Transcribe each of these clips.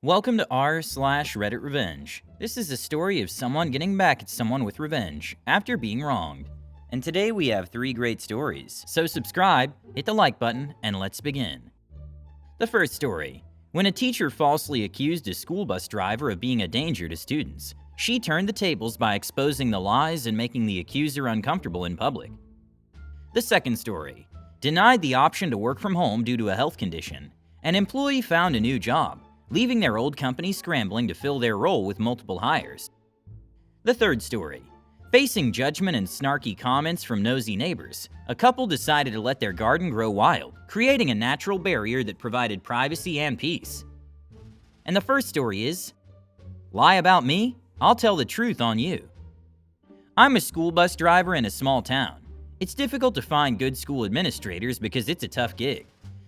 Welcome to r/Reddit Revenge. This is a story of someone getting back at someone with revenge after being wronged. And today we have 3 great stories, so subscribe, hit the like button, and let's begin. The first story. When a teacher falsely accused a school bus driver of being a danger to students, she turned the tables by exposing the lies and making the accuser uncomfortable in public. The second story. Denied the option to work from home due to a health condition. An employee found a new job, leaving their old company scrambling to fill their role with multiple hires. The third story. Facing judgment and snarky comments from nosy neighbors, a couple decided to let their garden grow wild, creating a natural barrier that provided privacy and peace. And the first story is, Lie about me? I'll tell the truth on you. I'm a school bus driver in a small town. It's difficult to find good school administrators because it's a tough gig.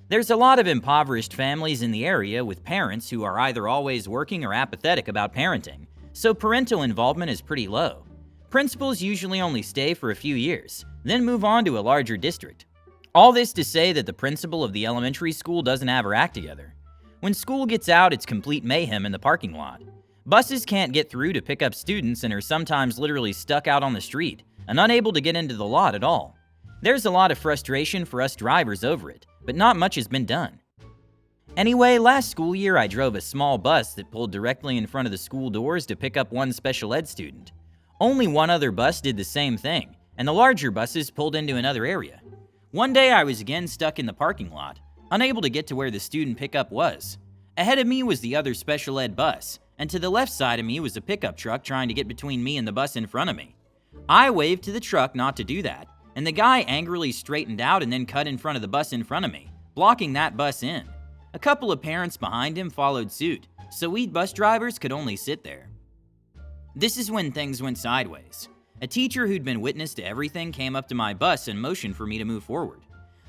There's a lot of impoverished families in the area with parents who are either always working or apathetic about parenting, so parental involvement is pretty low. Principals usually only stay for a few years, then move on to a larger district. All this to say that the principal of the elementary school doesn't have her act together. When school gets out, it's complete mayhem in the parking lot. Buses can't get through to pick up students and are sometimes literally stuck out on the street and unable to get into the lot at all. There's a lot of frustration for us drivers over it, but not much has been done. Anyway, last school year I drove a small bus that pulled directly in front of the school doors to pick up one special ed student. Only one other bus did the same thing, and the larger buses pulled into another area. One day I was again stuck in the parking lot, unable to get to where the student pickup was. Ahead of me was the other special ed bus, and to the left side of me was a pickup truck trying to get between me and the bus in front of me. I waved to the truck not to do that, and the guy angrily straightened out and then cut in front of the bus in front of me, blocking that bus in. A couple of parents behind him followed suit, so we bus drivers could only sit there. This is when things went sideways. A teacher who'd been witness to everything came up to my bus and motioned for me to move forward.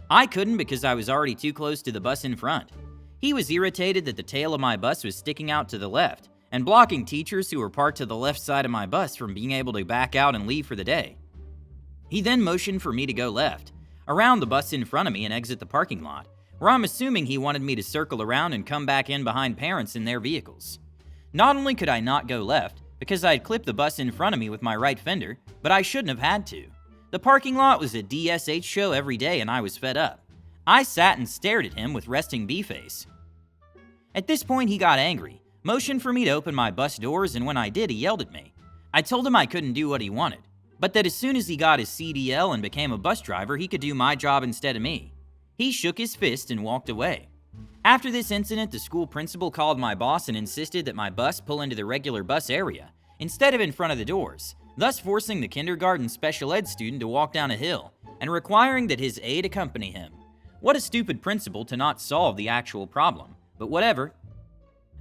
I couldn't because I was already too close to the bus in front. He was irritated that the tail of my bus was sticking out to the left and blocking teachers who were parked to the left side of my bus from being able to back out and leave for the day. He then motioned for me to go left, around the bus in front of me and exit the parking lot, where I'm assuming he wanted me to circle around and come back in behind parents in their vehicles. Not only could I not go left, because I had clipped the bus in front of me with my right fender, but I shouldn't have had to. The parking lot was a DSH show every day and I was fed up. I sat and stared at him with resting B-face. At this point he got angry, motioned for me to open my bus doors, and when I did he yelled at me. I told him I couldn't do what he wanted, but that as soon as he got his CDL and became a bus driver, he could do my job instead of me. He shook his fist and walked away. After this incident, the school principal called my boss and insisted that my bus pull into the regular bus area, instead of in front of the doors, thus forcing the kindergarten special ed student to walk down a hill, and requiring that his aide accompany him. What a stupid principal to not solve the actual problem, but whatever.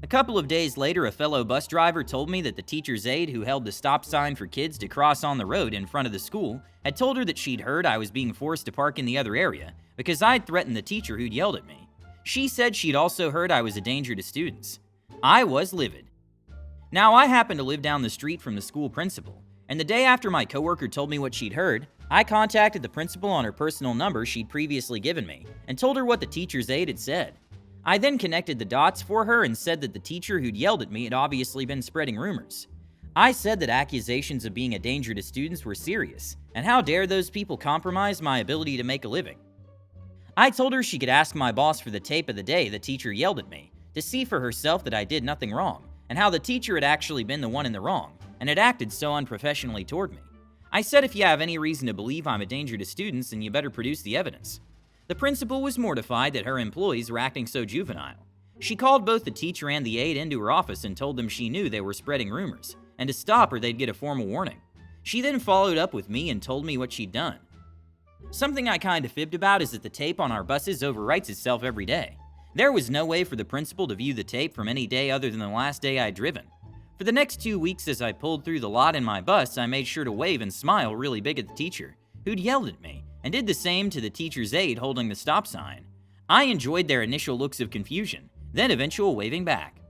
A couple of days later, a fellow bus driver told me that the teacher's aide who held the stop sign for kids to cross on the road in front of the school had told her that she'd heard I was being forced to park in the other area because I'd threatened the teacher who'd yelled at me. She said she'd also heard I was a danger to students. I was livid. Now, I happen to live down the street from the school principal, and the day after my coworker told me what she'd heard, I contacted the principal on her personal number she'd previously given me and told her what the teacher's aide had said. I then connected the dots for her and said that the teacher who'd yelled at me had obviously been spreading rumors. I said that accusations of being a danger to students were serious, and how dare those people compromise my ability to make a living. I told her she could ask my boss for the tape of the day the teacher yelled at me, to see for herself that I did nothing wrong, and how the teacher had actually been the one in the wrong, and had acted so unprofessionally toward me. I said if you have any reason to believe I'm a danger to students, then you better produce the evidence. The principal was mortified that her employees were acting so juvenile. She called both the teacher and the aide into her office and told them she knew they were spreading rumors, and to stop or they'd get a formal warning. She then followed up with me and told me what she'd done. Something I kind of fibbed about is that the tape on our buses overwrites itself every day. There was no way for the principal to view the tape from any day other than the last day I'd driven. For the next 2 weeks as I pulled through the lot in my bus, I made sure to wave and smile really big at the teacher, who'd yelled at me, and did the same to the teacher's aide holding the stop sign. I enjoyed their initial looks of confusion, then eventual waving back.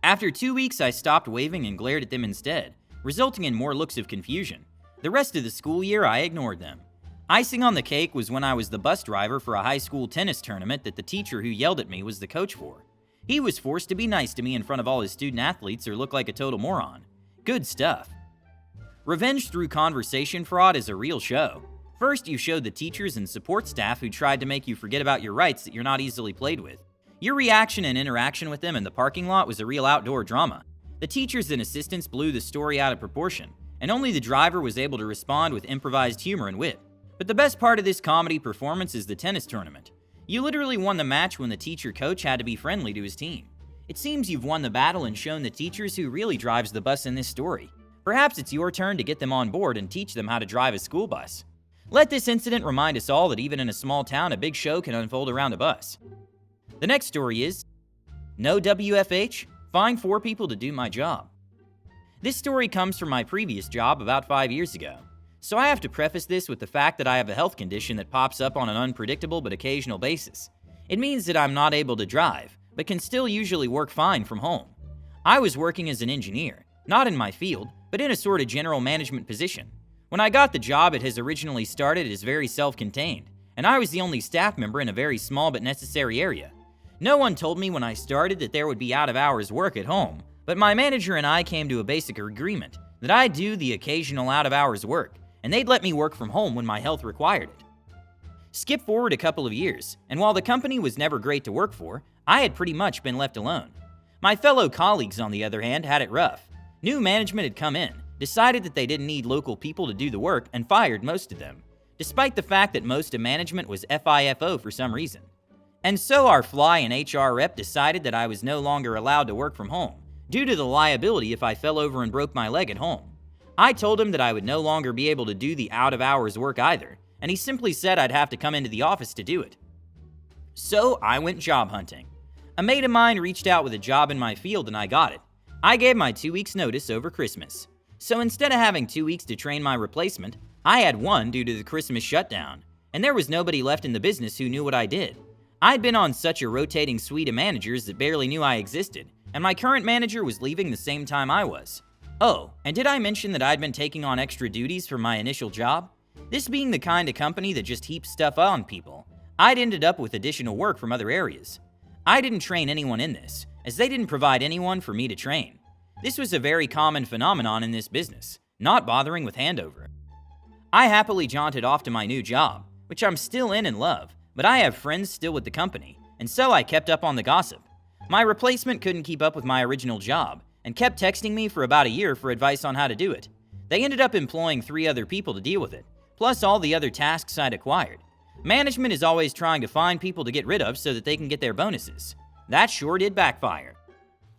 After 2 weeks, I stopped waving and glared at them instead, resulting in more looks of confusion. The rest of the school year, I ignored them. Icing on the cake was when I was the bus driver for a high school tennis tournament that the teacher who yelled at me was the coach for. He was forced to be nice to me in front of all his student athletes or look like a total moron. Good stuff. Revenge through conversation fraud is a real show. First, you showed the teachers and support staff who tried to make you forget about your rights that you're not easily played with. Your reaction and interaction with them in the parking lot was a real outdoor drama. The teachers and assistants blew the story out of proportion, and only the driver was able to respond with improvised humor and wit. But the best part of this comedy performance is the tennis tournament. You literally won the match when the teacher coach had to be friendly to his team. It seems you've won the battle and shown the teachers who really drives the bus in this story. Perhaps it's your turn to get them on board and teach them how to drive a school bus. Let this incident remind us all that even in a small town, a big show can unfold around a bus. The next story is, no WFH? Find 4 people to do my job. This story comes from my previous job about 5 years ago. So I have to preface this with the fact that I have a health condition that pops up on an unpredictable but occasional basis. It means that I'm not able to drive, but can still usually work fine from home. I was working as an engineer, not in my field, but in a sort of general management position. When I got the job, it has originally started as very self-contained, and I was the only staff member in a very small but necessary area. No one told me when I started that there would be out-of-hours work at home, but my manager and I came to a basic agreement that I'd do the occasional out-of-hours work, and they'd let me work from home when my health required it. Skip forward a couple of years, and while the company was never great to work for, I had pretty much been left alone. My fellow colleagues, on the other hand, had it rough. New management had come in, decided that they didn't need local people to do the work, and fired most of them, despite the fact that most of management was FIFO for some reason. And so our fly and HR rep decided that I was no longer allowed to work from home, due to the liability if I fell over and broke my leg at home. I told him that I would no longer be able to do the out-of-hours work either, and he simply said I'd have to come into the office to do it. So I went job hunting. A mate of mine reached out with a job in my field and I got it. I gave my 2 weeks notice over Christmas. So instead of having 2 weeks to train my replacement, I had 1 due to the Christmas shutdown, and there was nobody left in the business who knew what I did. I'd been on such a rotating suite of managers that barely knew I existed, and my current manager was leaving the same time I was. Oh, and did I mention that I'd been taking on extra duties for my initial job? This being the kind of company that just heaps stuff on people, I'd ended up with additional work from other areas. I didn't train anyone in this, as they didn't provide anyone for me to train. This was a very common phenomenon in this business, not bothering with handover. I happily jaunted off to my new job, which I'm still in and love, but I have friends still with the company, and so I kept up on the gossip. My replacement couldn't keep up with my original job, and kept texting me for about a year for advice on how to do it. They ended up employing 3 other people to deal with it, plus all the other tasks I'd acquired. Management is always trying to find people to get rid of so that they can get their bonuses. That sure did backfire.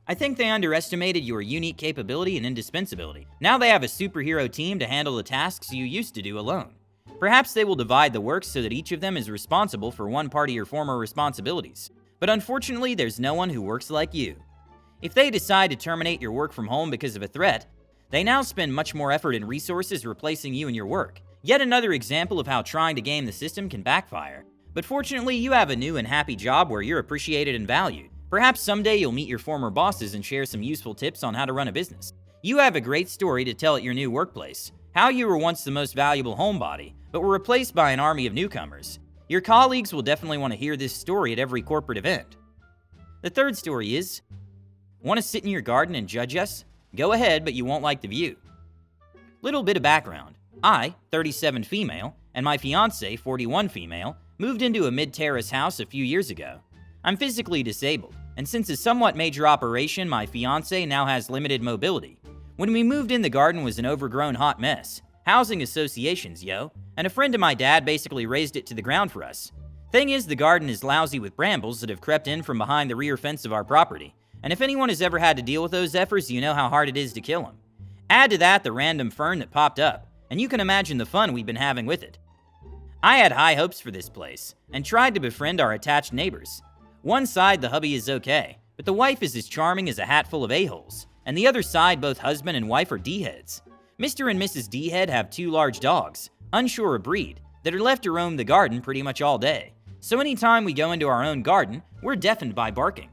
I think they underestimated your unique capability and indispensability. Now they have a superhero team to handle the tasks you used to do alone. Perhaps they will divide the work so that each of them is responsible for one part of your former responsibilities. But unfortunately, there's no one who works like you. If they decide to terminate your work from home because of a threat, they now spend much more effort and resources replacing you in your work. Yet another example of how trying to game the system can backfire. But fortunately, you have a new and happy job where you're appreciated and valued. Perhaps someday you'll meet your former bosses and share some useful tips on how to run a business. You have a great story to tell at your new workplace. How you were once the most valuable homebody, but were replaced by an army of newcomers. Your colleagues will definitely want to hear this story at every corporate event. The third story is, want to sit in your garden and judge us? Go ahead, but you won't like the view. Little bit of background. I, 37 female, and my fiancé, 41 female, moved into a mid-terrace house a few years ago. I'm physically disabled, and since a somewhat major operation, my fiancé now has limited mobility. When we moved in, the garden was an overgrown hot mess. Housing associations, yo. And a friend of my dad basically raised it to the ground for us. Thing is, the garden is lousy with brambles that have crept in from behind the rear fence of our property. And if anyone has ever had to deal with those efforts, you know how hard it is to kill them. Add to that the random fern that popped up, and you can imagine the fun we've been having with it. I had high hopes for this place, and tried to befriend our attached neighbors. One side, the hubby is okay, but the wife is as charming as a hat full of a-holes, and the other side, both husband and wife are D-heads. Mr. and Mrs. D-head have 2 large dogs, unsure of breed, that are left to roam the garden pretty much all day. So anytime we go into our own garden, we're deafened by barking.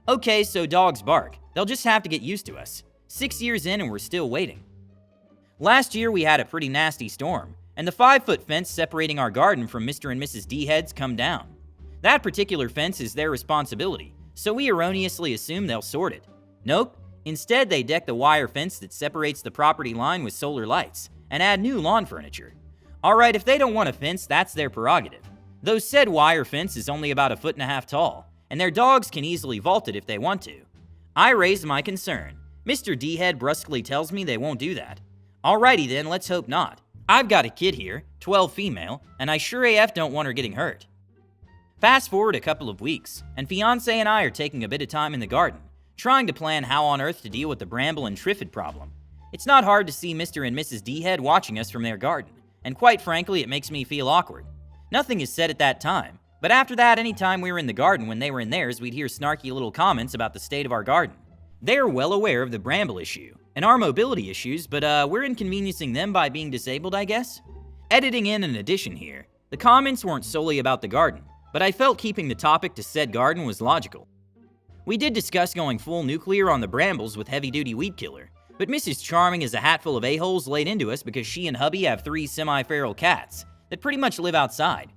Okay, so dogs bark. They'll just have to get used to us. 6 years in and we're still waiting. Last year we had a pretty nasty storm, and the 5-foot fence separating our garden from Mr. and Mrs. D-heads come down. That particular fence is their responsibility, so we erroneously assume they'll sort it. Nope, instead they deck the wire fence that separates the property line with solar lights, and add new lawn furniture. Alright, if they don't want a fence, that's their prerogative. Though said wire fence is only about 1.5 feet tall, and their dogs can easily vault it if they want to. I raised my concern. Mr. D-Head brusquely tells me they won't do that. Alrighty then, let's hope not. I've got a kid here, 12 female, and I sure AF don't want her getting hurt. Fast forward a couple of weeks, and fiance and I are taking a bit of time in the garden, trying to plan how on earth to deal with the bramble and triffid problem. It's not hard to see Mr. and Mrs. D-Head watching us from their garden, and quite frankly, it makes me feel awkward. Nothing is said at that time, but after that, anytime we were in the garden when they were in theirs, we'd hear snarky little comments about the state of our garden. They're well aware of the bramble issue, and our mobility issues, but we're inconveniencing them by being disabled, I guess? Editing in an addition here, the comments weren't solely about the garden, but I felt keeping the topic to said garden was logical. We did discuss going full nuclear on the brambles with heavy-duty weed killer, but Mrs. Charming is a hatful of a-holes laid into us because she and hubby have 3 semi-feral cats that pretty much live outside.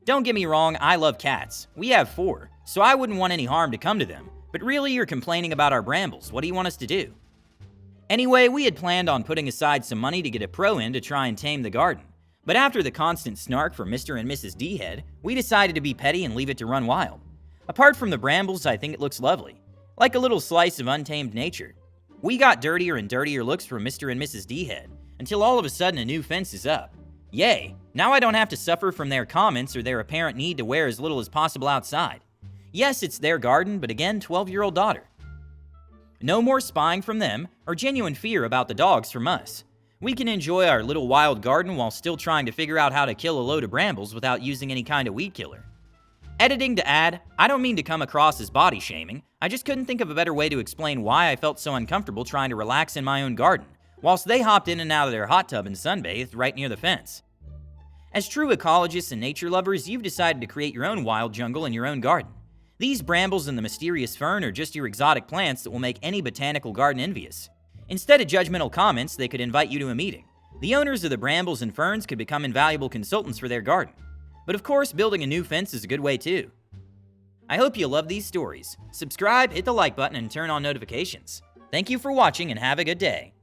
Don't get me wrong, I love cats. We have 4, so I wouldn't want any harm to come to them, but really you're complaining about our brambles. What do you want us to do? Anyway, we had planned on putting aside some money to get a pro in to try and tame the garden, but after the constant snark from Mr. and Mrs. D-Head, we decided to be petty and leave it to run wild. Apart from the brambles, I think it looks lovely, like a little slice of untamed nature. We got dirtier and dirtier looks from Mr. and Mrs. D-Head, until all of a sudden a new fence is up. Yay, now I don't have to suffer from their comments or their apparent need to wear as little as possible outside. Yes, it's their garden, but again, 12-year-old daughter. No more spying from them, or genuine fear about the dogs from us. We can enjoy our little wild garden while still trying to figure out how to kill a load of brambles without using any kind of weed killer. Editing to add, I don't mean to come across as body shaming, I just couldn't think of a better way to explain why I felt so uncomfortable trying to relax in my own garden, whilst they hopped in and out of their hot tub and sunbathed right near the fence. As true ecologists and nature lovers, you've decided to create your own wild jungle in your own garden. These brambles and the mysterious fern are just your exotic plants that will make any botanical garden envious. Instead of judgmental comments, they could invite you to a meeting. The owners of the brambles and ferns could become invaluable consultants for their garden. But of course, building a new fence is a good way too. I hope you love these stories. Subscribe, hit the like button, and turn on notifications. Thank you for watching and have a good day.